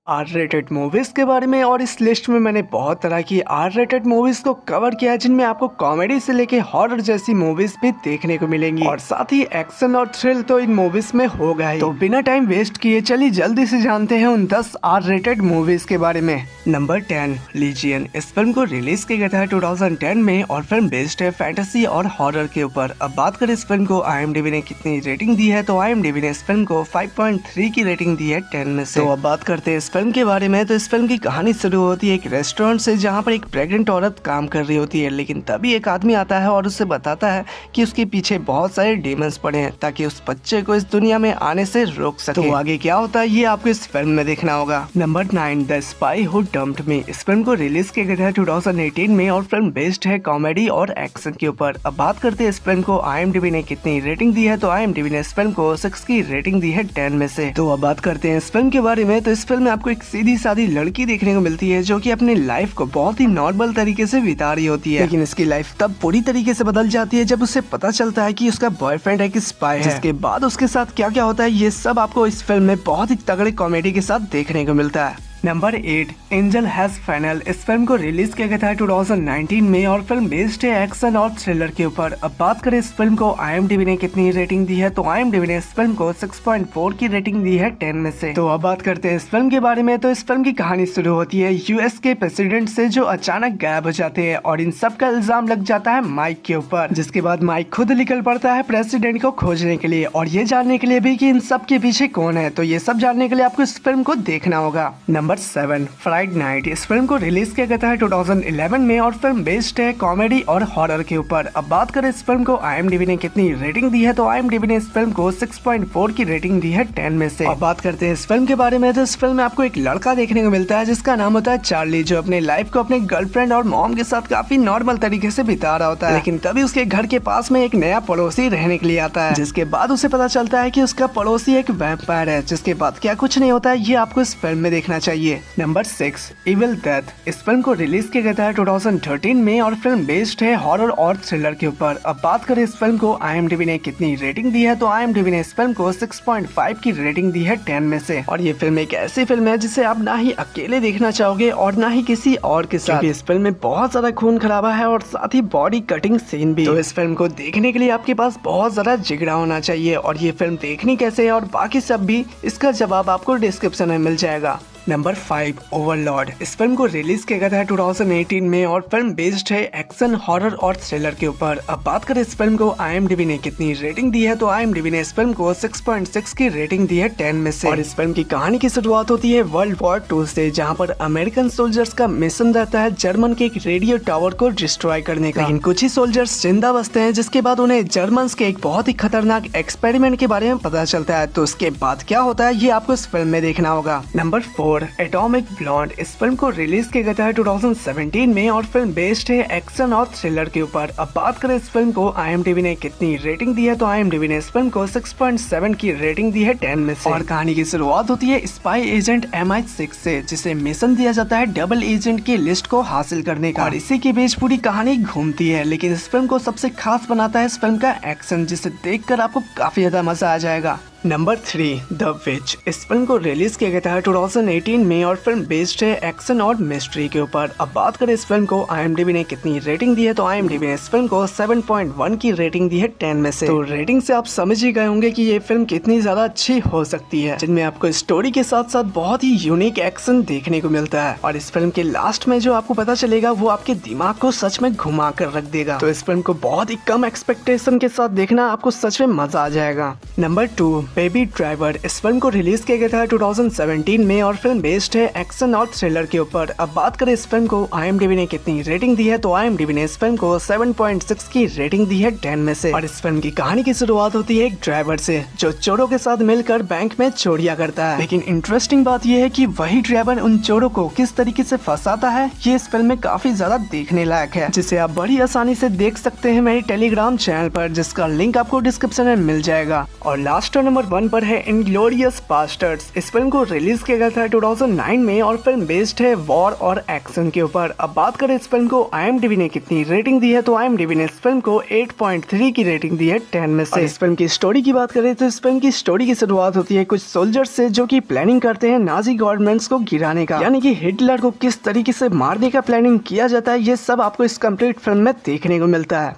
R rated movies के बारे में। और इस लिस्ट में मैंने बहुत तरह की आर रेटेड मूवीज को कवर किया है, जिनमें आपको कॉमेडी से लेके हॉरर जैसी मूवीज भी देखने को मिलेंगी और साथ ही एक्शन और थ्रिल तो इन मूवीज में होगा ही। तो बिना टाइम वेस्ट किए चलिए जल्दी से जानते हैं उन 10 आर रेटेड मूवीज के बारे में। Number 10 lesion. इस फिल्म को रिलीज किया गया था 2010 में और फिल्म बेस्ड है फैंटेसी और हॉरर के ऊपर। अब बात करें इस फिल्म को IMDb ने कितनी रेटिंग दी है, तो IMDb ने इस फिल्म को 5.3 की रेटिंग दी है 10 में से। तो अब बात करते हैं इस फिल्म के बारे में। तो इस फिल्म की कहानी शुरू होती है एक रेस्टोरेंट से, जहाँ पर एक प्रेग्नेंट औरत काम कर रही होती है, लेकिन तभी एक आदमी आता है और उसे बताता है कि उसके पीछे बहुत सारे डीमंस पड़े हैं ताकि उस बच्चे को इस दुनिया में आने से रोक सके। तो आगे क्या होता है ये आपको इस फिल्म में देखना होगा। Number 9 the spy who dumped me. इस फिल्म को रिलीज किया गया था 2018 में और फिल्म बेस्ड है कॉमेडी और एक्शन के ऊपर। अब बात करते हैं इस फिल्म को IMDb ने कितनी रेटिंग दी है, तो IMDb ने इस फिल्म को 6 की रेटिंग दी है 10 में से। तो अब बात करते हैं इस फिल्म के बारे में। तो इस फिल्म में आपको एक सीधी सादी लड़की देखने को मिलती है जो कि अपनी लाइफ को बहुत ही नॉर्मल तरीके से बिता रही होती है, लेकिन इसकी लाइफ तब पूरी तरीके से बदल जाती है जब उसे पता चलता है कि उसका बॉयफ्रेंड एक स्पाई है। जिसके बाद उसके साथ क्या क्या होता है ये सब आपको इस फिल्म में बहुत ही तगड़े कॉमेडी के साथ देखने को मिलता है। Number 8 angel has final. इस फिल्म को रिलीज किया गया था 2019 में और फिल्म बेस्ड है एक्शन और थ्रिलर के ऊपर। अब बात करें इस फिल्म को IMDb ने कितनी रेटिंग दी है, तो IMDb ने इस फिल्म को 6.4 की रेटिंग दी है 10 में से। तो अब बात करते हैं इस फिल्म के बारे में। तो इस फिल्म की कहानी शुरू होती है US के प्रेसिडेंट से, जो अचानक गायब हो जाते हैं और इन सब का इल्जाम लग जाता है माइक के ऊपर। जिसके बाद माइक खुद निकल पड़ता है प्रेसिडेंट को खोजने के लिए और ये जानने के लिए भी कि इन सब के पीछे कौन है। तो ये सब जानने के लिए आपको इस फिल्म को देखना होगा। Number 7 fried night. इस फिल्म को रिलीज किया गया था 2011 में और फिल्म बेस्ड है कॉमेडी और हॉरर के ऊपर। अब बात करें इस फिल्म को IMDb ने कितनी रेटिंग दी है, तो IMDb ने इस फिल्म को 6.4 की रेटिंग दी है 10 में से। अब बात करते हैं इस फिल्म के बारे में। तो इस फिल्म में आपको एक लड़का देखने को मिलता है जिसका नाम होता है चार्ली, जो अपने लाइफ को अपने गर्लफ्रेंड और मॉम के साथ काफी नॉर्मल तरीके से बिता रहा होता है, लेकिन तभी उसके घर के पास में एक नया पड़ोसी रहने के लिए आता है। जिसके बाद उसे पता चलता है कि उसका पड़ोसी एक वैम्पायर है। जिसके बाद क्या कुछ नहीं होता है ये आपको इस फिल्म में देखना चाहिए। Number 6 evil death. इस फिल्म को रिलीज किया गया था 2013 में और फिल्म बेस्ड है हॉरर और थ्रिलर के ऊपर। अब बात करें इस फिल्म को IMDb ने कितनी रेटिंग दी है, तो IMDb ने इस फिल्म को 6.5 की रेटिंग दी है 10 में से। और ये फिल्म एक ऐसी फिल्म है जिसे आप ना ही अकेले देखना चाहोगे और ना ही किसी और के साथ। इस फिल्म में बहुत ज्यादा खून खराबा है और साथ ही बॉडी कटिंग सीन भी। तो इस फिल्म को देखने के लिए आपके पास बहुत ज्यादा जिगरा होना चाहिए। और ये फिल्म देखनी कैसे है और बाकी सब भी, इसका जवाब आपको डिस्क्रिप्शन में मिल जाएगा। Number 5 Overlord. इस फिल्म को रिलीज किया गया था 2018 में और फिल्म बेस्ड है एक्शन हॉरर और थ्रिलर के ऊपर। अब बात करें इस फिल्म को IMDb ने कितनी रेटिंग दी है, तो IMDb ने इस फिल्म को 6.6 की रेटिंग दी है 10 में से। और इस फिल्म की कहानी की शुरुआत होती है वर्ल्ड वॉर 2 से, जहां पर अमेरिकन सोल्जर्स का मिशन रहता है जर्मन के एक रेडियो टावर को डिस्ट्रॉय करने का। लेकिन कुछ ही सोल्जर्स जिंदा बचते हैं, जिसके बाद उन्हें जर्मन के एक बहुत ही खतरनाक एक्सपेरिमेंट के बारे में पता चलता है। तो उसके बाद क्या होता है ये आपको इस फिल्म में देखना होगा। Number 4 atomic blonde. इस फिल्म को रिलीज किया गया था 2017 में और फिल्म बेस्ड है एक्शन और थ्रिलर के ऊपर। अब बात करें इस फिल्म को IMDb ने कितनी रेटिंग दी है, तो IMDb ने इस फिल्म को 6.7 की रेटिंग दी है 10 में से। और कहानी की शुरुआत होती है स्पाई एजेंट MI6 से, जिसे मिशन दिया जाता है डबल एजेंट की लिस्ट को हासिल करने का। और इसी के बीच पूरी कहानी घूमती है, लेकिन इस फिल्म को सबसे खास बनाता है इस फिल्म का एक्शन, जिसे देखकर आपको काफी ज्यादा मजा आ जाएगा। Number 3 the which. इस फिल्म को रिलीज किया गया था 2018 में और फिल्म बेस्ड है एक्शन और मिस्ट्री के ऊपर। अब बात करें इस फिल्म को IMDb ने कितनी रेटिंग दी है, तो IMDb ने इस फिल्म को 7.1 की रेटिंग दी है 10 में से। तो रेटिंग से आप समझ ही गए होंगे कि ये फिल्म कितनी ज्यादा अच्छी हो सकती है, जिनमें आपको स्टोरी के साथ साथ बहुत ही यूनिक एक्शन देखने को मिलता है। और इस फिल्म के लास्ट में जो आपको पता चलेगा वो आपके दिमाग को सच में घुमा कर रख देगा। तो इस फिल्म को बहुत ही कम एक्सपेक्टेशन के साथ देखना, आपको सच में मजा आ जाएगा। Number 2 baby driver. इस फिल्म को रिलीज किया गया था 2017 में और फिल्म बेस्ड है एक्शन और थ्रिलर के ऊपर। अब बात करें इस फिल्म को IMDb ने कितनी रेटिंग दी है, तो IMDb ने इस फिल्म को 7.6 की रेटिंग दी है 10 में से। और इस फिल्म की कहानी की शुरुआत होती है एक ड्राइवर से, जो चोरों के साथ मिलकर बैंक में चोरियां करता है। लेकिन इंटरेस्टिंग बात यह है कि वही ड्राइवर उन चोरों को किस तरीके से फंसाता है, ये इस फिल्म में काफी ज्यादा देखने लायक है, जिसे आप बड़ी आसानी से देख सकते हैं मेरे टेलीग्राम चैनल पर, जिसका लिंक आपको डिस्क्रिप्शन में मिल जाएगा। और लास्ट और नंबर नंबर 1 पर है इनग्लोरियस बास्टर्ड्स। इस फिल्म को रिलीज किया गया था 2009 में और फिल्म बेस्ड है वॉर और एक्शन के ऊपर। अब बात करें इस फिल्म को IMDb ने कितनी रेटिंग दी है, तो IMDb ने इस फिल्म को 8.3 की रेटिंग दी है 10 में से। इस फिल्म की स्टोरी की बात करें तो इस फिल्म की स्टोरी की शुरुआत होती है कुछ सोल्जर्स से जो कि प्लानिंग करते हैं नाजी गवर्नमेंट्स को गिराने का, यानी कि हिटलर को किस तरीके से मारने का प्लानिंग किया जाता है, ये सब आपको इस कंप्लीट फिल्म में देखने को मिलता है।